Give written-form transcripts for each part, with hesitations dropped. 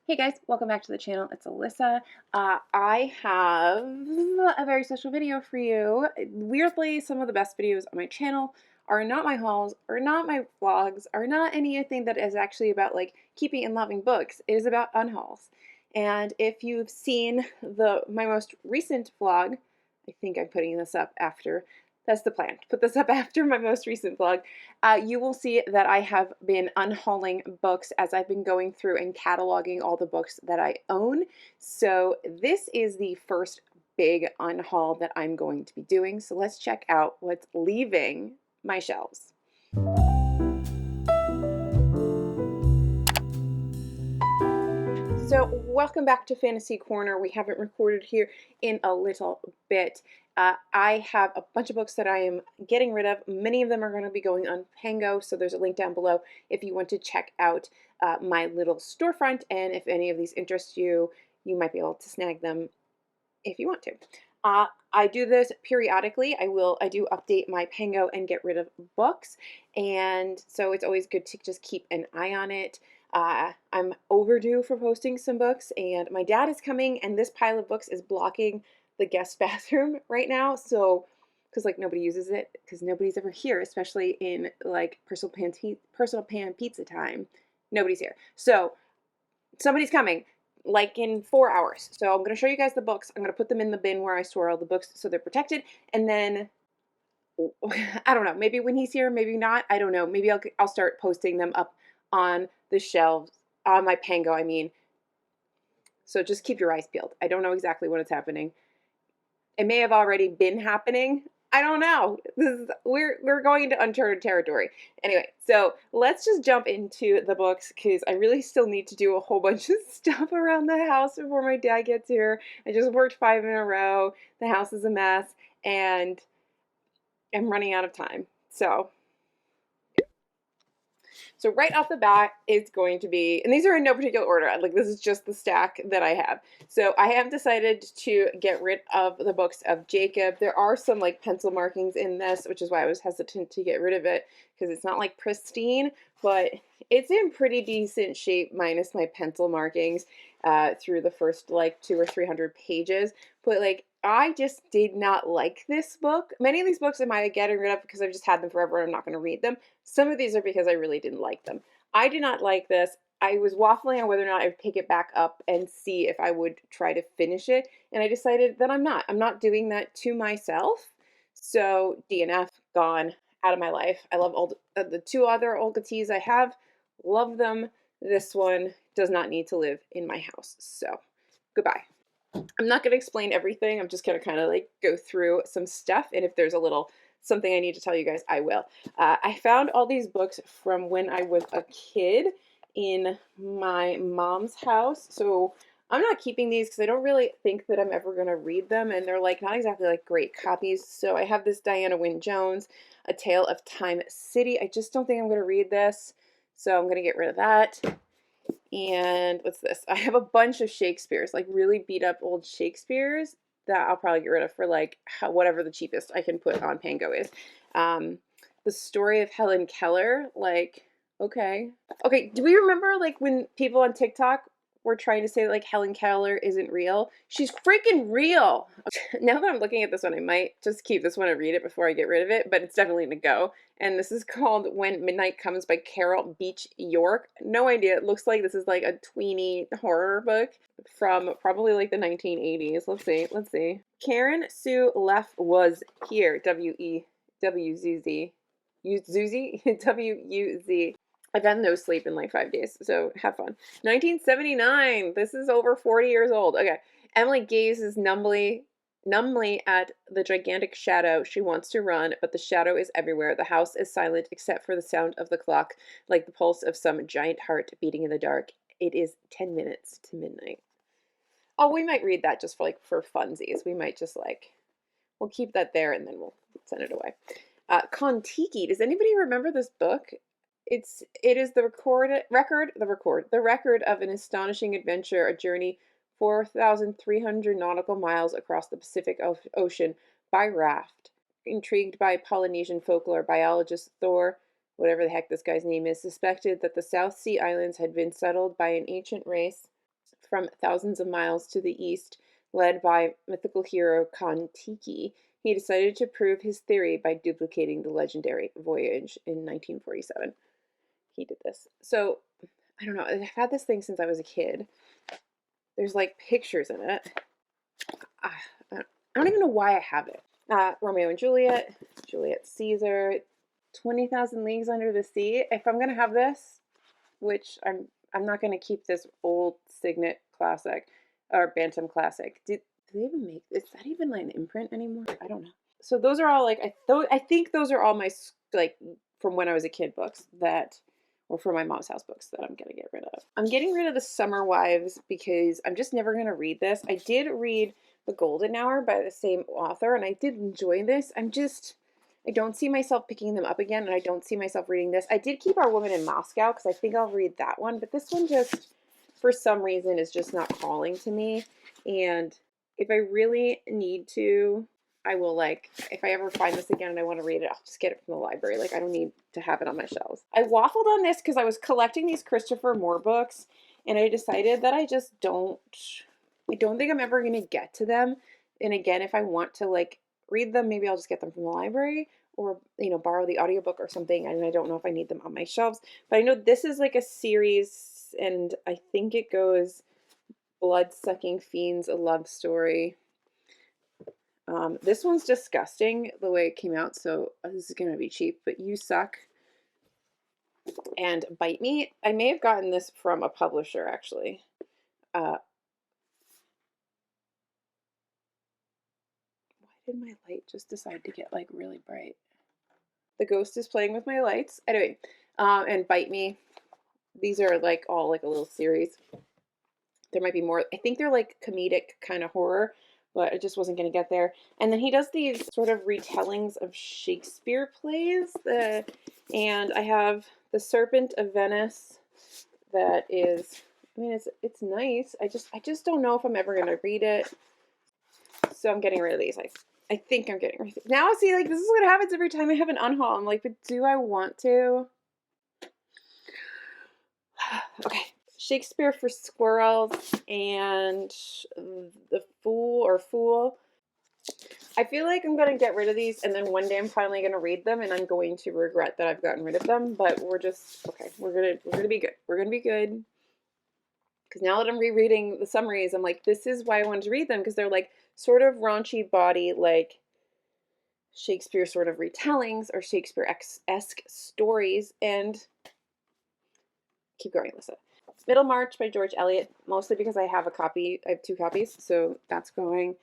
Hey guys, welcome back to the channel. It's Alyssa. I have a very special video for you. Weirdly, some of the best videos on my channel are not my hauls, are not my vlogs, are not anything that is actually about like keeping and loving books. It is about unhauls. And if you've seen my most recent vlog, I think I'm putting this up after. That's the plan. Put this up after my most recent vlog. You will see that I have been unhauling books as I've been going through and cataloging all the books that I own. So this is the first big unhaul that I'm going to be doing. So let's check out what's leaving my shelves. So welcome back to Fantasy Corner. We haven't recorded here in a little bit. I have a bunch of books that I am getting rid of. Many of them are going to be going on Pango, so there's a link down below if you want to check out my little storefront, and if any of these interest you, you might be able to snag them if you want to. I do this periodically. I do update my Pango and get rid of books, and so it's always good to just keep an eye on it. I'm overdue for posting some books, and my dad is coming, and this pile of books is blocking the guest bathroom right now. So, because like nobody uses it, because nobody's ever here, especially in like personal pan pizza time. Nobody's here. So somebody's coming like in 4 hours. So I'm going to show you guys the books. I'm going to put them in the bin where I store all the books so they're protected. And then I don't know, maybe when he's here, maybe not. I don't know. Maybe I'll start posting them up on the shelves, on my Pango, I mean. So just keep your eyes peeled. I don't know exactly what is happening. It may have already been happening. I don't know. We're going into uncharted territory. Anyway, so let's just jump into the books because I really still need to do a whole bunch of stuff around the house before my dad gets here. I just worked 5 in a row. The house is a mess and I'm running out of time. So right off the bat, it's going to be, and these are in no particular order, like this is just the stack that I have. So I have decided to get rid of the books of Jacob. There are some like pencil markings in this, which is why I was hesitant to get rid of it, because it's not like pristine, but it's in pretty decent shape minus my pencil markings through the first like 200 or 300 pages. But like, I just did not like this book. Many of these books am I getting rid of because I've just had them forever and I'm not going to read them. Some of these are because I really didn't like them. I did not like this. I was waffling on whether or not I would pick it back up and see if I would try to finish it. And I decided that I'm not. I'm not doing that to myself. So DNF, gone, out of my life. I love the 2 other Olga teas I have. Love them. This one does not need to live in my house. So goodbye. I'm not going to explain everything. I'm just going to kind of like go through some stuff. And if there's a little something I need to tell you guys, I will. I found all these books from when I was a kid in my mom's house. So I'm not keeping these because I don't really think that I'm ever going to read them. And they're like not exactly like great copies. So I have this Diana Wynne Jones, A Tale of Time City. I just don't think I'm going to read this. So I'm going to get rid of that. And what's this? I have a bunch of Shakespeare's, like really beat up old Shakespeare's that I'll probably get rid of for like whatever the cheapest I can put on Pango is. The Story of Helen Keller, like, okay. Okay, do we remember like when people on TikTok were trying to say like Helen Keller isn't real? She's freaking real. Now that I'm looking at this one, I might just keep this one and read it before I get rid of it, but it's definitely going to go. And this is called When Midnight Comes by Carol Beach York. No idea. It looks like this is like a tweeny horror book from probably like the 1980s. Let's see. Karen Sue Leff was here. W-E-W-Z-Z. Zuzi? W-U-Z. I've had no sleep in like 5 days, so have fun. 1979. This is over 40 years old. Okay. Emily gazes numbly at the gigantic shadow. She wants to run, but the shadow is everywhere. The house is silent except for the sound of the clock, like the pulse of some giant heart beating in the dark. It is 10 minutes to midnight. Oh, we might read that just for funsies. We might just like, we'll keep that there and then we'll send it away. Kon-Tiki. Does anybody remember this book? It is the record of an astonishing adventure, a journey 4,300 nautical miles across the Pacific Ocean by raft. Intrigued by Polynesian folklore, biologist Thor, whatever the heck this guy's name is, suspected that the South Sea Islands had been settled by an ancient race from thousands of miles to the east, led by mythical hero Kon-Tiki, he decided to prove his theory by duplicating the legendary voyage in 1947. He did this. So, I don't know. I've had this thing since I was a kid. There's like pictures in it. I don't even know why I have it. Romeo and Juliet, Juliet Caesar, 20,000 Leagues Under the Sea. If I'm going to have this, which I'm not going to keep this old Signet classic or Bantam classic. Do they even make, is that even like an imprint anymore? I don't know. So those are all like, I think those are all my, like, from when I was a kid books that, or from my mom's house books that I'm going to get rid of. I'm getting rid of the Summer Wives because I'm just never going to read this. I did read The Golden Hour by the same author, and I did enjoy this. I don't see myself picking them up again, and I don't see myself reading this. I did keep Our Woman in Moscow because I think I'll read that one, but this one just, for some reason, is just not calling to me. And if I really need to, I will, like, if I ever find this again and I want to read it, I'll just get it from the library. Like, I don't need to have it on my shelves. I waffled on this because I was collecting these Christopher Moore books, and I decided that I don't think I'm ever going to get to them. And again, if I want to, like, read them, maybe I'll just get them from the library or, you know, borrow the audiobook or something. And I don't know if I need them on my shelves. But I know this is like a series, and I think it goes Blood-Sucking Fiends, a love story. This one's disgusting the way it came out, so this is going to be cheap, but You Suck and Bite Me. I may have gotten this from a publisher, actually. Why did my light just decide to get, like, really bright? The ghost is playing with my lights. Anyway, and Bite Me. These are, like, all, like, a little series. There might be more. I think they're, like, comedic kind of horror, but I just wasn't going to get there. And then he does these sort of retellings of Shakespeare plays. And I have The Serpent of Venice that is, I mean, it's nice. I just don't know if I'm ever going to read it. So I'm getting rid of these. I think I'm getting rid of these. Now, see, like, this is what happens every time I have an unhaul. I'm like, but do I want to? Okay. Shakespeare for Squirrels and The Fool. I feel like I'm going to get rid of these, and then one day I'm finally going to read them, and I'm going to regret that I've gotten rid of them, but we're just, okay, we're going to be good. We're going to be good. Because now that I'm rereading the summaries, I'm like, this is why I wanted to read them, because they're like sort of raunchy body, like Shakespeare sort of retellings or Shakespeare-esque stories, and keep going, Alyssa. Middlemarch by George Eliot, mostly because I have two copies, so that's going.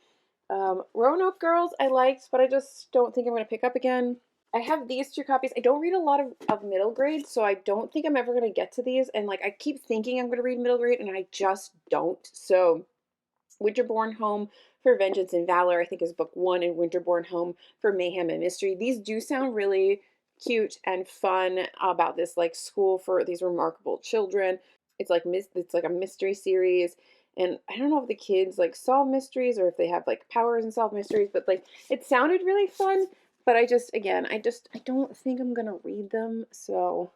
Roanoke Girls I liked, but I just don't think I'm going to pick up again. I have these two copies. I don't read a lot of middle grade, so I don't think I'm ever going to get to these, and like I keep thinking I'm going to read middle grade, and I just don't. So Winterborne Home for Vengeance and Valor, I think, is book 1, and Winterborne Home for Mayhem and Mystery. These do sound really cute and fun about this like school for these remarkable children. It's like a mystery series, and I don't know if the kids like solve mysteries or if they have like powers and solve mysteries, but like it sounded really fun. But I don't think I'm gonna read them. So,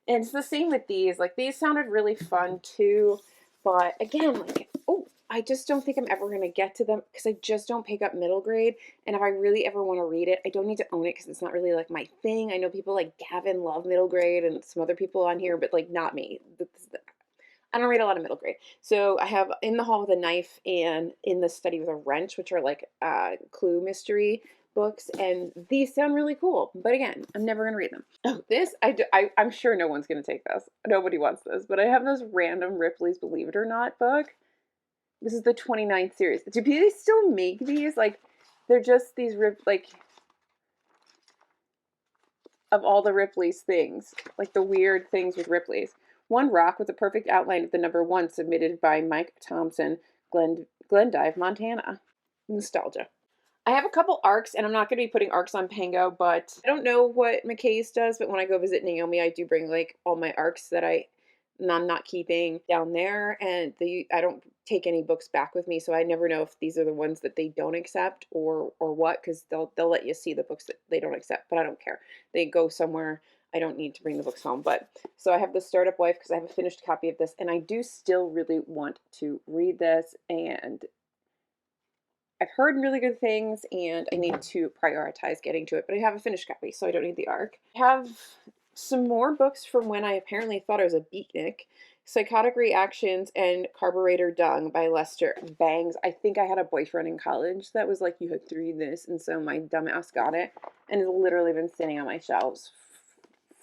and it's the same with these. Like these sounded really fun too, but again, like, oh, I just don't think I'm ever going to get to them because I just don't pick up middle grade. And if I really ever want to read it, I don't need to own it because it's not really like my thing. I know people like Gavin love middle grade and some other people on here, but like not me. I don't read a lot of middle grade. So I have In the Hall with a Knife and In the Study with a Wrench, which are like clue mystery books, and these sound really cool. But again, I'm never going to read them. Oh, this, I'm sure no one's going to take this. Nobody wants this. But I have this random Ripley's Believe It or Not book. This is the 29th series. Do they still make these? Like, they're just these, like, of all the Ripley's things. Like, the weird things with Ripley's. One Rock with a perfect outline of the number 1 submitted by Mike Thompson, Glendive, Montana. Nostalgia. I have a couple ARCs, and I'm not going to be putting ARCs on Pango, but I don't know what McKay's does, but when I go visit Naomi, I do bring, like, all my ARCs that I'm not keeping down there, and I don't take any books back with me, so I never know if these are the ones that they don't accept or what, because they'll let you see the books that they don't accept, but I don't care. They go somewhere. I don't need to bring the books home. But so I have The Startup Wife because I have a finished copy of this, and I do still really want to read this, and I've heard really good things, and I need to prioritize getting to it, but I have a finished copy, so I don't need the ARC. I have some more books from when I apparently thought I was a beatnik. Psychotic Reactions and Carburetor Dung by Lester Bangs. I think I had a boyfriend in college that was like, you have to read this, and so my dumbass got it, and it's literally been sitting on my shelves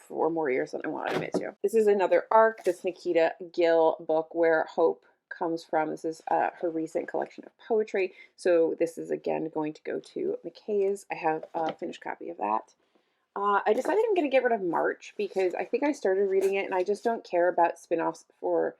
for more years than I wanted it to. This is another ARC, this Nikita Gill book, Where Hope Comes From. This is her recent collection of poetry, so this is again going to go to McKay's. I have a finished copy of that. I decided I'm going to get rid of March because I think I started reading it and I just don't care about spin-offs for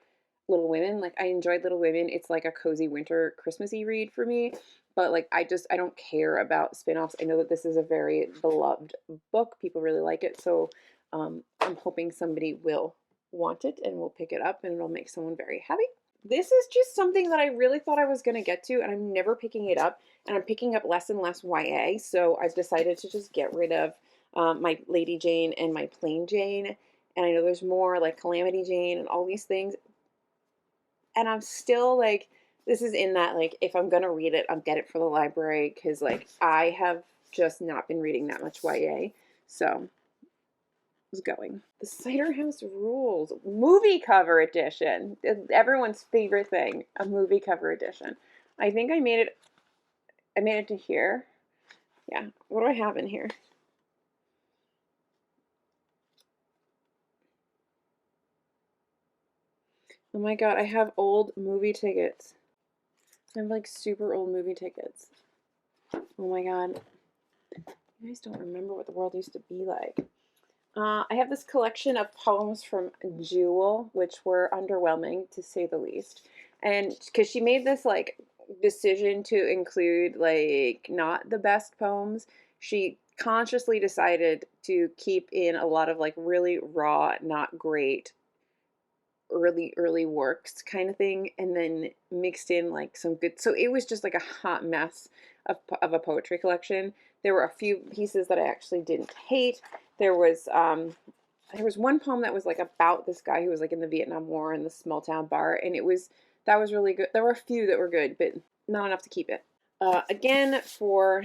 Little Women. Like, I enjoyed Little Women. It's like a cozy winter Christmassy read for me, but like I don't care about spin-offs. I know that this is a very beloved book. People really like it, so I'm hoping somebody will want it and will pick it up and it'll make someone very happy. This is just something that I really thought I was going to get to, and I'm never picking it up, and I'm picking up less and less YA, so I've decided to just get rid of my Lady Jane and my Plain Jane, and I know there's more, like Calamity Jane and all these things, and I'm still like, this is in that, like, if I'm going to read it, I'll get it for the library, because, like, I have just not been reading that much YA, so is going. The Cider House Rules movie cover edition. Everyone's favorite thing, a movie cover edition. I think I made it to here. Yeah. What do I have in here? Oh my god, I have old movie tickets. I have like super old movie tickets. Oh my god. You guys don't remember what the world used to be like. I have this collection of poems from Jewel, which were underwhelming to say the least. And because she made this like decision to include like not the best poems, she consciously decided to keep in a lot of like really raw, not great early works kind of thing, and then mixed in like some good, so it was just like a hot mess of a poetry collection. There were a few pieces that I actually didn't hate. There was one poem that was like about this guy who was like in the Vietnam War in the small town bar, and that was really good. There were a few that were good, but not enough to keep it. Again, for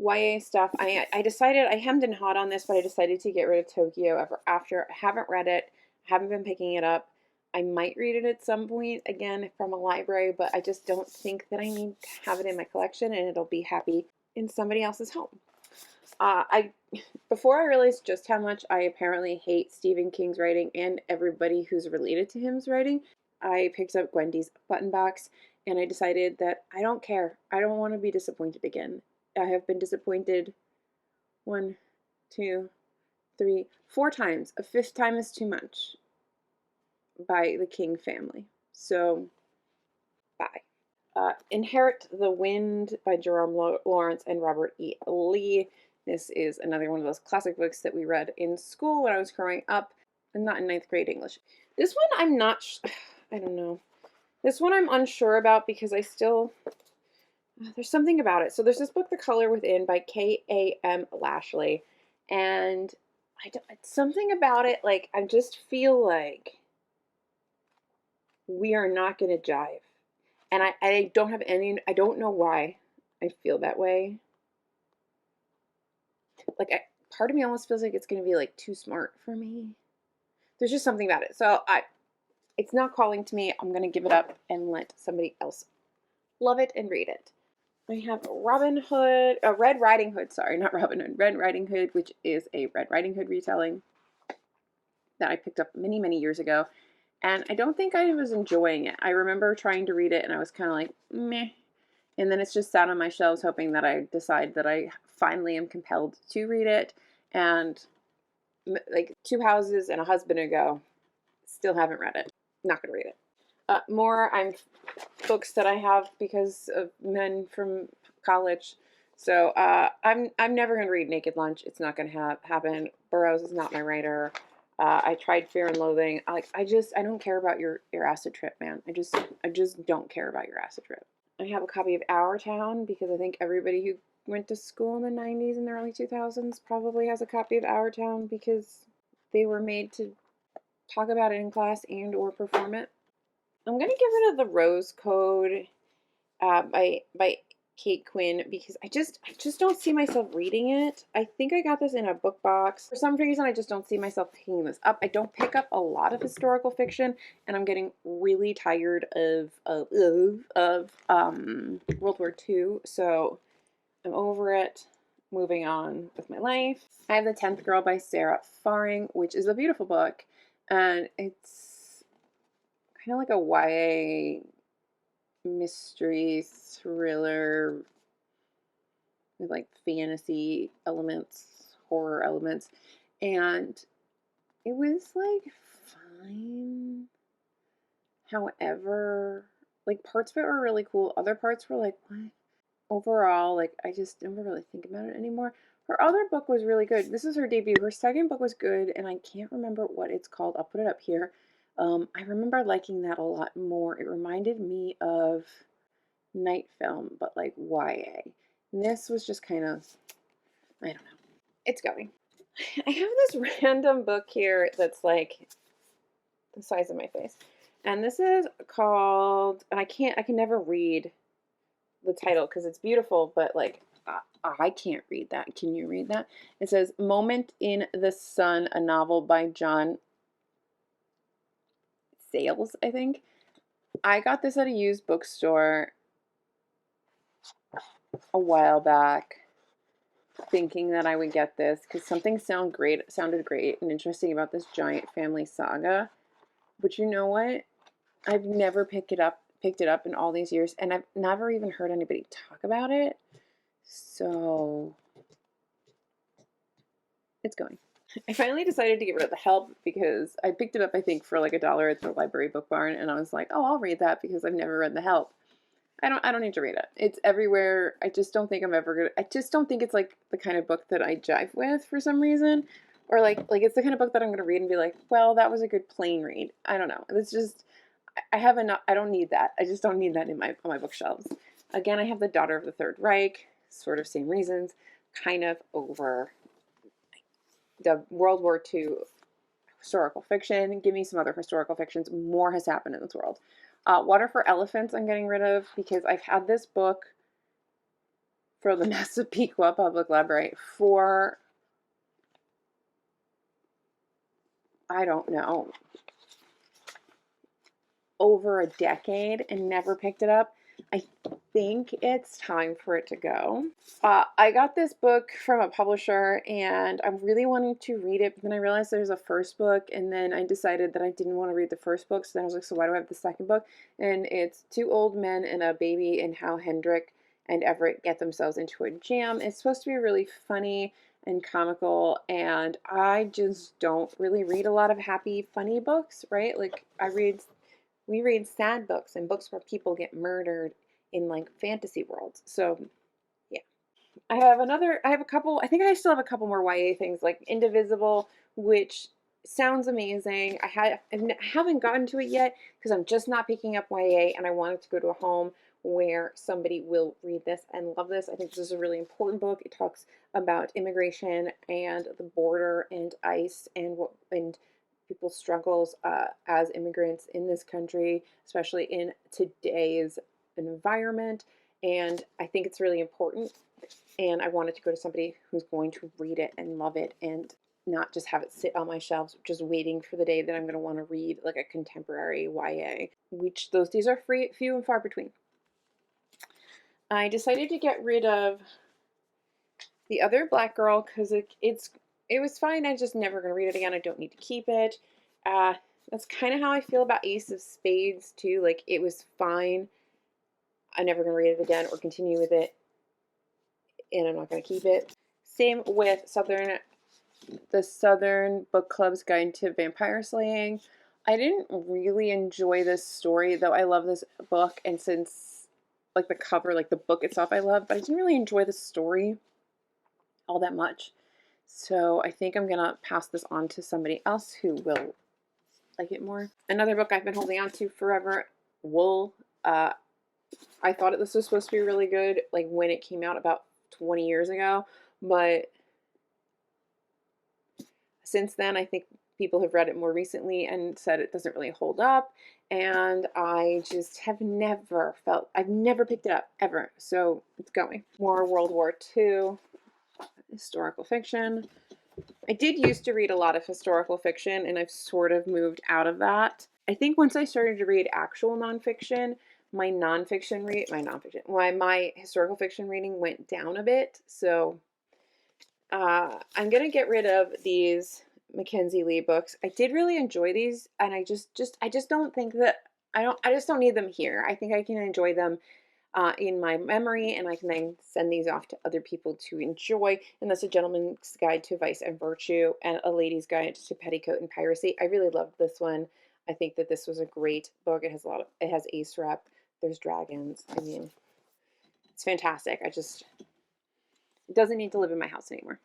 YA stuff, I decided, I hemmed and hawed on this, but I decided to get rid of Tokyo after. I haven't read it, haven't been picking it up. I might read it at some point, again, from a library, but I just don't think that I need to have it in my collection, and it'll be happy in somebody else's home. Before I realized just how much I apparently hate Stephen King's writing and everybody who's related to him's writing, I picked up Gwendy's Button Box, and I decided that I don't care. I don't want to be disappointed again. I have been disappointed 1, 2, 3, 4 times. A 5th time is too much by the King family. So, bye. Inherit the Wind by Jerome Lawrence and Robert E. Lee. This is another one of those classic books that we read in school when I was growing up, and not in 9th grade English. This one I'm not, I don't know. This one I'm unsure about because I still, there's something about it. So there's this book, The Color Within by K.A.M. Lashley, and something about it, like, I just feel like we are not going to jive. And I don't have any, I don't know why I feel that way. Like, part of me almost feels like it's going to be, like, too smart for me. There's just something about it. So it's not calling to me. I'm going to give it up and let somebody else love it and read it. I have Red Riding Hood, sorry, not Robin Hood, Red Riding Hood, which is a Red Riding Hood retelling that I picked up many, many years ago. And I don't think I was enjoying it. I remember trying to read it and I was kind of like, meh. And then it's just sat on my shelves hoping that I decide that I finally am compelled to read it. And like 2 houses and a husband ago, still haven't read it. Not going to read it. More books that I have because of men from college. So I'm never going to read Naked Lunch. It's not going to happen. Burroughs is not my writer. I tried Fear and Loathing. I don't care about your acid trip, man. I just don't care about your acid trip. I have a copy of Our Town because I think everybody who went to school in the 90s and the early 2000s probably has a copy of Our Town because they were made to talk about it in class and or perform it. I'm going to get rid of The Rose Code by Kate Quinn because I just don't see myself reading it. I think I got this in a book box. For some reason, I just don't see myself picking this up. I don't pick up a lot of historical fiction, and I'm getting really tired of World War II, so I'm over it. Moving on with my life. I have The 10th Girl by Sarah Faring, which is a beautiful book, and it's kind of like a YA mystery thriller with like fantasy elements, horror elements, and it was like fine. However, like parts of it were really cool, other parts were like, what? Overall, like I just don't really think about it anymore. Her other book was really good. This is her debut. Her second book was good, and I can't remember what it's called. I'll put it up here. I remember liking that a lot more. It reminded me of Night Film, but like YA. And this was just kind of, I don't know. It's going. I have this random book here that's like the size of my face. And this is called, and I can never read the title because it's beautiful, but like I can't read that. Can you read that? It says Moment in the Sun, a novel by John Sayles, I think. I got this at a used bookstore a while back thinking that I would get this because something sounded great and interesting about this giant family saga. But you know what? I've never picked it up in all these years, and I've never even heard anybody talk about it. So it's going. I finally decided to get rid of The Help because I picked it up, I think, for like $1 at the library book barn, and I was like, oh, I'll read that because I've never read The Help. I don't need to read it. It's everywhere. I just don't think I'm ever gonna. I just don't think it's like the kind of book that I jive with for some reason, or like it's the kind of book that I'm gonna read and be like, well, that was a good plain read. I don't know. It's just I have enough. I don't need that. I just don't need that in on my bookshelves. Again, I have The Daughter of the Third Reich. Sort of same reasons. Kind of over the World War II historical fiction. Give me some other historical fictions. More has happened in this world. Water for Elephants I'm getting rid of because I've had this book from the Massapequa Public Library for, I don't know, over a decade and never picked it up. I think it's time for it to go. I got this book from a publisher and I'm really wanting to read it, but then I realized there's a first book, and then I decided that I didn't want to read the first book, so then I was like, so why do I have the second book? And it's Two Old Men and a Baby and how Hendrik and Everett get themselves into a jam. It's supposed to be really funny and comical, and I just don't really read a lot of happy, funny books, right? Like we read sad books and books where people get murdered in like fantasy worlds. So yeah. I have a couple, I think I still have a couple more YA things like Indivisible, which sounds amazing. I haven't gotten to it yet because I'm just not picking up YA and I wanted to go to a home where somebody will read this and love this. I think this is a really important book. It talks about immigration and the border and ICE and people's struggles as immigrants in this country, especially in today's environment. And I think it's really important. And I wanted to go to somebody who's going to read it and love it and not just have it sit on my shelves, just waiting for the day that I'm going to want to read like a contemporary YA, which those days are few and far between. I decided to get rid of The Other Black Girl because it was fine. I'm just never going to read it again. I don't need to keep it. That's kind of how I feel about Ace of Spades too. Like it was fine. I'm never going to read it again or continue with it, and I'm not going to keep it. Same with the Southern Book Club's Guide to Vampire Slaying. I didn't really enjoy this story, though I love this book, and since like the cover, like the book itself I love, but I didn't really enjoy the story all that much. So I think I'm going to pass this on to somebody else who will like it more. Another book I've been holding on to forever, Wool. I thought this was supposed to be really good, like when it came out about 20 years ago, but since then I think people have read it more recently and said it doesn't really hold up, and I just have never I've never picked it up ever, so it's going. More World War II historical fiction. I did used to read a lot of historical fiction, and I've sort of moved out of that. I think once I started to read actual nonfiction, my historical fiction reading went down a bit. So I'm gonna get rid of these Mackenzie Lee books. I did really enjoy these, and I just don't think that I just don't need them here. I think I can enjoy them in my memory, and I can then send these off to other people to enjoy. And that's A Gentleman's Guide to Vice and Virtue and A Lady's Guide to Petticoat and Piracy. I really loved this one. I think that this was a great book. It has ace rep. There's dragons. I mean, it's fantastic. It doesn't need to live in my house anymore.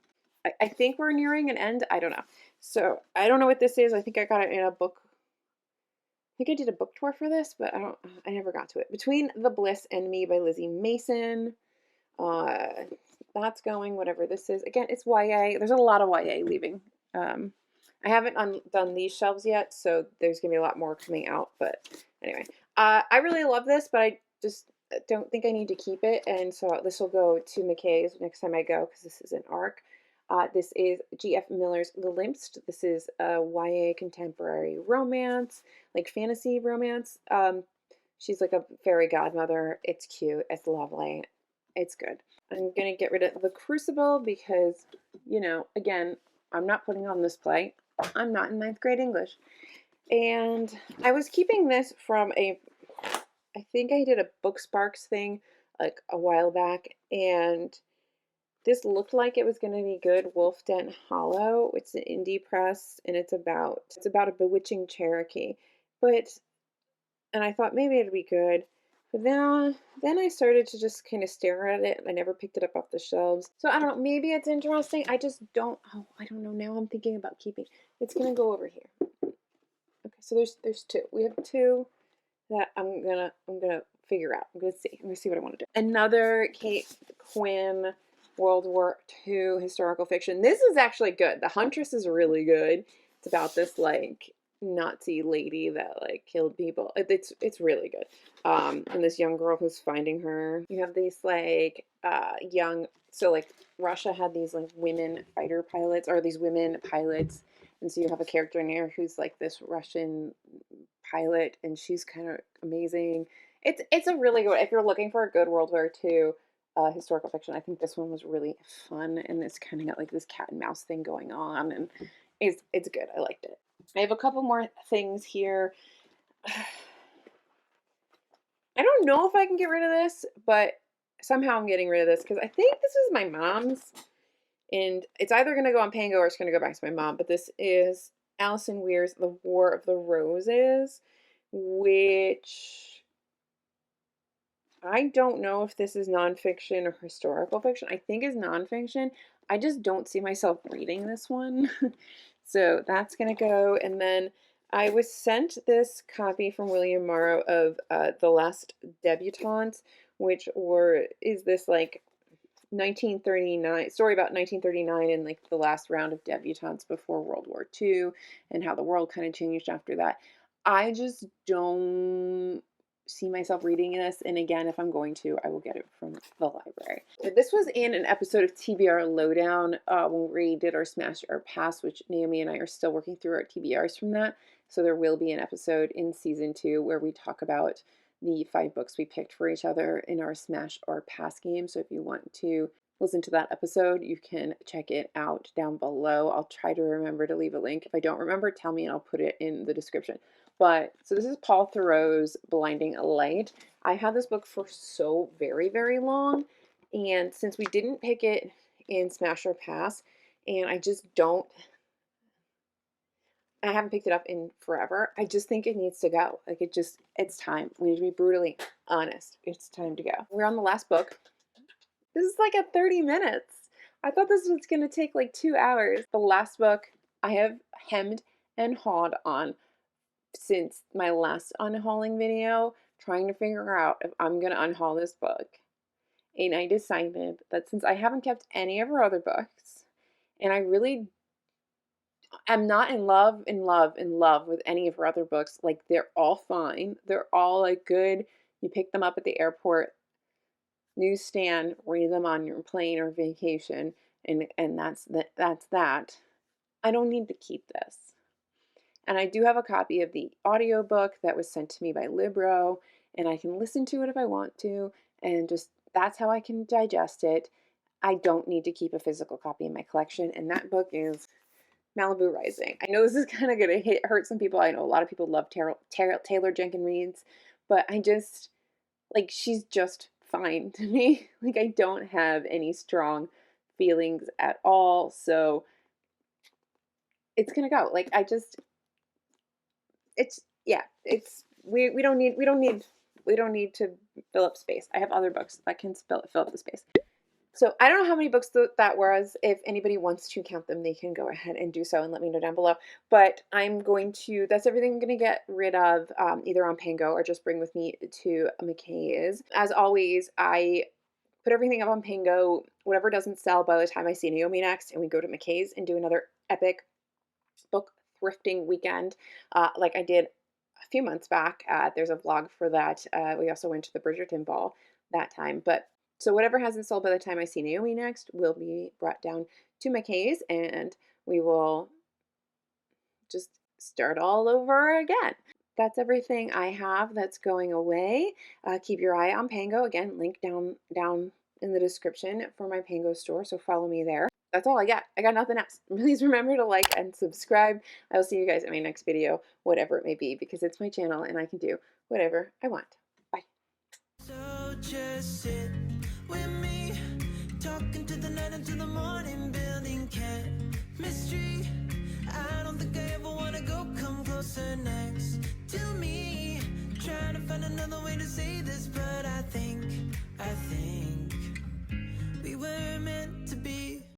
I think we're nearing an end. I don't know. So I don't know what this is. I think I got it in a book. I think I did a book tour for this, but I never got to it. Between the Bliss and Me by Lizzie Mason. That's going, whatever this is. Again, it's YA. There's a lot of YA leaving. I haven't done these shelves yet, so there's going to be a lot more coming out. But anyway, I really love this, but I just don't think I need to keep it. And so this will go to McKay's next time I go, because this is an ARC. This is G.F. Miller's Glimpsed. This is a YA contemporary romance, like fantasy romance. She's like a fairy godmother. It's cute. It's lovely. It's good. I'm going to get rid of The Crucible because, you know, again, I'm not putting on this play. I'm not in 9th grade English. And I was keeping this from I think I did a Book Sparks thing like a while back, and this looked like it was going to be good. Wolf Den Hollow. It's an indie press, and it's about a bewitching Cherokee. And I thought maybe it'd be good. But then I started to just kind of stare at it. I never picked it up off the shelves. So I don't know. Maybe it's interesting. I just don't. Oh, I don't know. Now I'm thinking about keeping. It's gonna go over here. Okay. So there's two. We have two that I'm gonna figure out. I'm gonna see what I want to do. Another Kate Quinn World War II historical fiction. This is actually good. The Huntress is really good. It's about this like Nazi lady that like killed people. It's really good. And this young girl who's finding her. You have these like so like Russia had these like women fighter pilots, or these women pilots, and so you have a character in here who's like this Russian pilot, and she's kind of amazing. It's a really good, if you're looking for a good World War II historical fiction, I think this one was really fun, and it's kind of got like this cat and mouse thing going on, and it's good. I liked it. I have a couple more things here. I don't know if I can get rid of this, but somehow I'm getting rid of this because I think this is my mom's, and it's either going to go on Pango or it's going to go back to my mom. But this is Allison Weir's The War of the Roses, which I don't know if this is nonfiction or historical fiction. I think is nonfiction. I just don't see myself reading this one. So that's going to go. And then I was sent this copy from William Morrow of The Last Debutant, which is this like 1939 story about 1939 and like the last round of debutantes before World War II and how the world kind of changed after that. I just don't see myself reading this, and again, if I'm going to, I will get it from the library. This was in an episode of TBR Lowdown when we did our Smash or Pass, which Naomi and I are still working through our TBRs from that. So there will be an episode in season 2 where we talk about the 5 books we picked for each other in our Smash or Pass game. So if you want to listen to that episode, you can check it out down below. I'll try to remember to leave a link. If I don't remember, tell me and I'll put it in the description. But so this is Paul Theroux's Blinding Light. I had this book for so very, very long, and since we didn't pick it in Smash or Pass, and I haven't picked it up in forever, I just think it needs to go. Like it's time. We need to be brutally honest. It's time to go. We're on the last book. This is like at 30 minutes. I thought this was going to take like 2 hours. The last book I have hemmed and hawed on since my last unhauling video, trying to figure out if I'm going to unhaul this book. and I decided that since I haven't kept any of her other books, and I really am not in love with any of her other books, like they're all fine. They're all like good. You pick them up at the airport, newsstand, read them on your plane or vacation, and that's that. I don't need to keep this. And I do have a copy of the audiobook that was sent to me by Libro, and I can listen to it if I want to, and just that's how I can digest it. I don't need to keep a physical copy in my collection, and that book is Malibu Rising. I know this is kind of going to hurt some people. I know a lot of people love Taylor Jenkins Reid's, but I just, like, she's just fine to me. Like, I don't have any strong feelings at all, so it's going to go. Like, I just, it's, yeah, it's, we don't need to fill up space. I have other books that can fill up the space. So I don't know how many books that was. If anybody wants to count them, they can go ahead and do so and let me know down below. But I'm going to, that's everything I'm going to get rid of, either on Pango or just bring with me to McKay's. As always, I put everything up on Pango. Whatever doesn't sell by the time I see Naomi next, and we go to McKay's and do another epic book thrifting weekend, like I did a few months back. There's a vlog for that. We also went to the Bridgerton ball that time. But so whatever hasn't sold by the time I see Naomi next will be brought down to McKay's, and we will just start all over again. That's everything I have that's going away. Keep your eye on Pango. Again, link down in the description for my Pango store, so follow me there. That's all I got. I got nothing else. Please remember to like and subscribe. I will see you guys in my next video, whatever it may be, because it's my channel and I can do whatever I want. Bye. So just sit with me, talking to the night until the morning, building chemistry. I don't think I ever wanna go come closer next to me. Trying to find another way to say this, but I think we were meant to be.